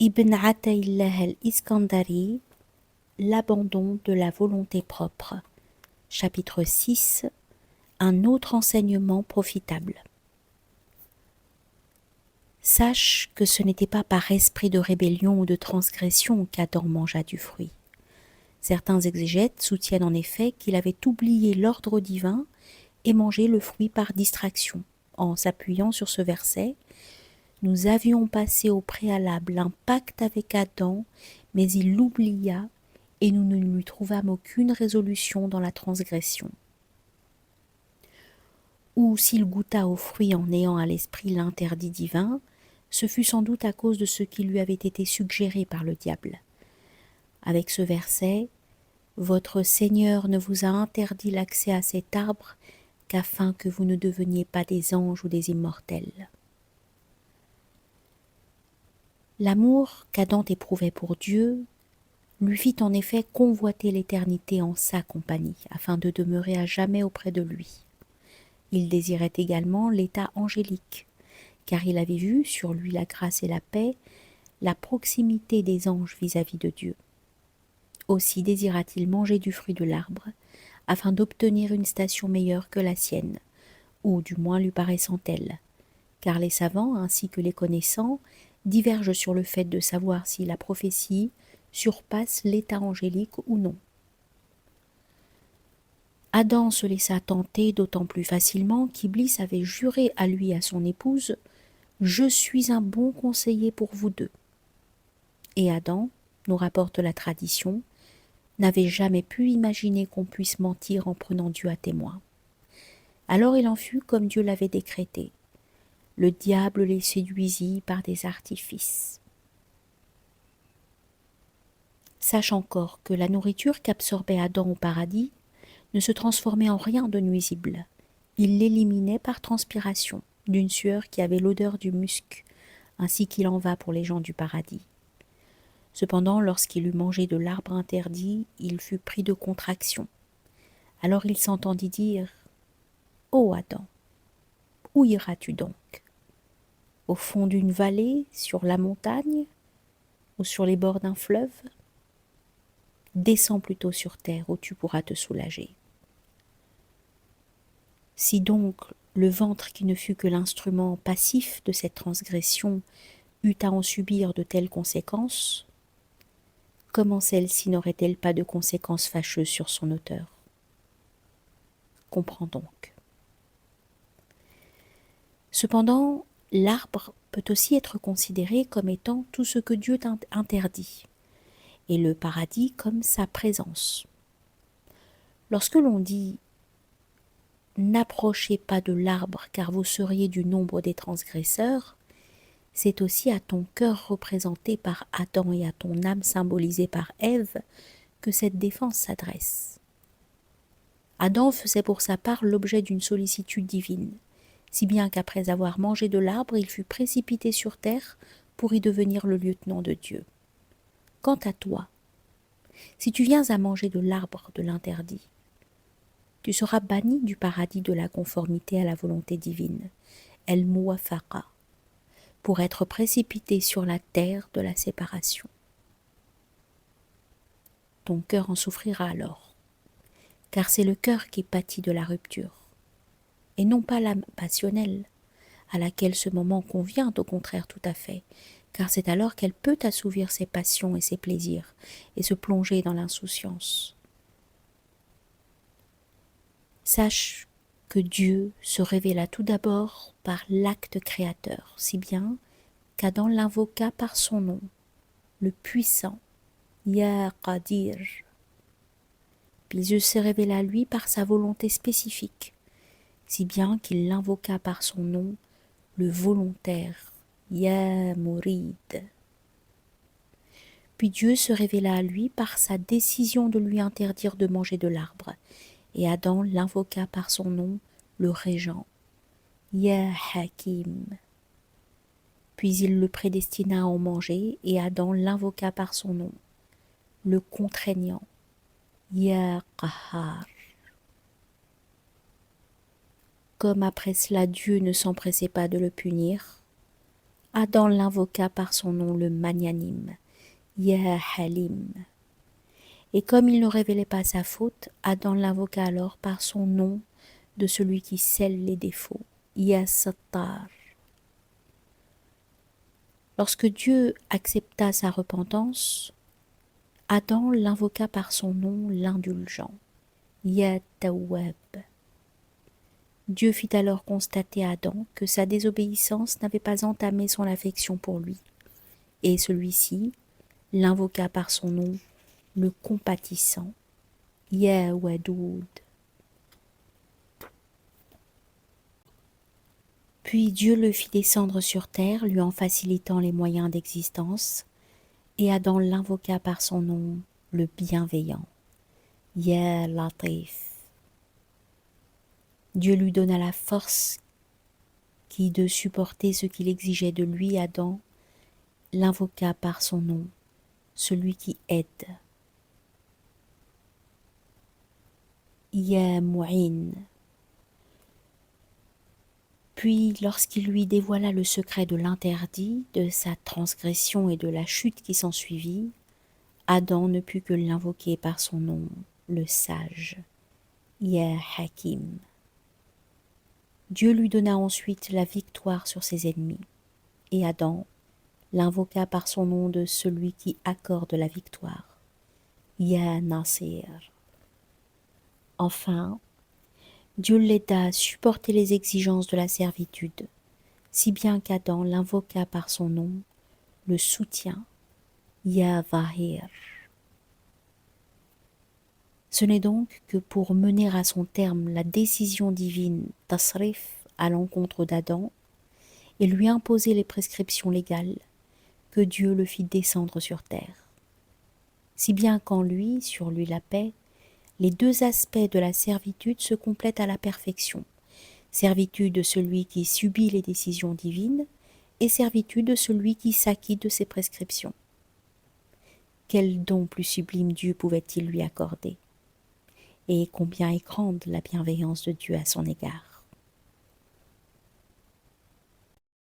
Ibn Ataillah al-Iskandari, l'abandon de la volonté propre. Chapitre 6. Un autre enseignement profitable. Sache que ce n'était pas par esprit de rébellion ou de transgression qu'Adam mangea du fruit. Certains exégètes soutiennent en effet qu'il avait oublié l'ordre divin et mangé le fruit par distraction, en s'appuyant sur ce verset. Nous avions passé au préalable un pacte avec Adam, mais il l'oublia et nous ne lui trouvâmes aucune résolution dans la transgression. Ou s'il goûta au fruit en ayant à l'esprit l'interdit divin, ce fut sans doute à cause de ce qui lui avait été suggéré par le diable. Avec ce verset, votre Seigneur ne vous a interdit l'accès à cet arbre qu'afin que vous ne deveniez pas des anges ou des immortels. L'amour qu'Adam éprouvait pour Dieu lui fit en effet convoiter l'éternité en sa compagnie, afin de demeurer à jamais auprès de lui. Il désirait également l'état angélique, car il avait vu sur lui la grâce et la paix, la proximité des anges vis-à-vis de Dieu. Aussi désira-t-il manger du fruit de l'arbre, afin d'obtenir une station meilleure que la sienne, ou du moins lui paraissant telle, car les savants ainsi que les connaissants divergent sur le fait de savoir si la prophétie surpasse l'état angélique ou non. Adam se laissa tenter d'autant plus facilement qu'Iblis avait juré à lui et à son épouse « Je suis un bon conseiller pour vous deux ». Et Adam, nous rapporte la tradition, n'avait jamais pu imaginer qu'on puisse mentir en prenant Dieu à témoin. Alors il en fut comme Dieu l'avait décrété. Le diable les séduisit par des artifices. Sache encore que la nourriture qu'absorbait Adam au paradis ne se transformait en rien de nuisible. Il l'éliminait par transpiration, d'une sueur qui avait l'odeur du musc, ainsi qu'il en va pour les gens du paradis. Cependant, lorsqu'il eut mangé de l'arbre interdit, il fut pris de contraction. Alors il s'entendit dire « Ô Adam, où iras-tu donc? Au fond d'une vallée, sur la montagne, ou sur les bords d'un fleuve? Descends plutôt sur terre où tu pourras te soulager. » Si donc le ventre qui ne fut que l'instrument passif de cette transgression eut à en subir de telles conséquences, comment celle-ci n'aurait-elle pas de conséquences fâcheuses sur son auteur? Comprends donc. Cependant, l'arbre peut aussi être considéré comme étant tout ce que Dieu interdit, et le paradis comme sa présence. Lorsque l'on dit « N'approchez pas de l'arbre car vous seriez du nombre des transgresseurs », c'est aussi à ton cœur représenté par Adam et à ton âme symbolisée par Ève que cette défense s'adresse. Adam faisait pour sa part l'objet d'une sollicitude divine, si bien qu'après avoir mangé de l'arbre, il fut précipité sur terre pour y devenir le lieutenant de Dieu. Quant à toi, si tu viens à manger de l'arbre de l'interdit, tu seras banni du paradis de la conformité à la volonté divine, el muwafaqa, pour être précipité sur la terre de la séparation. Ton cœur en souffrira alors, car c'est le cœur qui pâtit de la rupture, et non pas l'âme passionnelle, à laquelle ce moment convient au contraire tout à fait, car c'est alors qu'elle peut assouvir ses passions et ses plaisirs, et se plonger dans l'insouciance. Sache que Dieu se révéla tout d'abord par l'acte créateur, si bien qu'Adam l'invoqua par son nom, le puissant, Ya Qadir. Puis Dieu se révéla à lui par sa volonté spécifique, si bien qu'il l'invoqua par son nom, le volontaire, Ya Murid. Puis Dieu se révéla à lui par sa décision de lui interdire de manger de l'arbre, et Adam l'invoqua par son nom, le régent, Ya Hakim. Puis il le prédestina à en manger, et Adam l'invoqua par son nom, le contraignant, Ya Qahhar. Comme après cela Dieu ne s'empressait pas de le punir, Adam l'invoqua par son nom le magnanime, Ya Halim. Et comme il ne révélait pas sa faute, Adam l'invoqua alors par son nom de celui qui scelle les défauts, Ya Sattar. Lorsque Dieu accepta sa repentance, Adam l'invoqua par son nom l'indulgent, Ya Tawwab. Dieu fit alors constater à Adam que sa désobéissance n'avait pas entamé son affection pour lui, et celui-ci l'invoqua par son nom le compatissant, Ya Wadoud. Puis Dieu le fit descendre sur terre, lui en facilitant les moyens d'existence, et Adam l'invoqua par son nom le bienveillant, Ya Latif. Dieu lui donna la force qui, de supporter ce qu'il exigeait de lui, Adam l'invoqua par son nom, celui qui aide, Ya Mu'in. Puis, lorsqu'il lui dévoila le secret de l'interdit, de sa transgression et de la chute qui s'ensuivit, Adam ne put que l'invoquer par son nom, le sage, Ya Hakim. Dieu lui donna ensuite la victoire sur ses ennemis, et Adam l'invoqua par son nom de celui qui accorde la victoire, Ya Nasir. Enfin, Dieu l'aida à supporter les exigences de la servitude, si bien qu'Adam l'invoqua par son nom, le soutien, Ya Zahir. Ce n'est donc que pour mener à son terme la décision divine Tasrif à l'encontre d'Adam et lui imposer les prescriptions légales que Dieu le fit descendre sur terre. Si bien qu'en lui, sur lui la paix, les deux aspects de la servitude se complètent à la perfection. Servitude de celui qui subit les décisions divines et servitude de celui qui s'acquitte de ses prescriptions. Quel don plus sublime Dieu pouvait-il lui accorder? Et combien est grande la bienveillance de Dieu à son égard.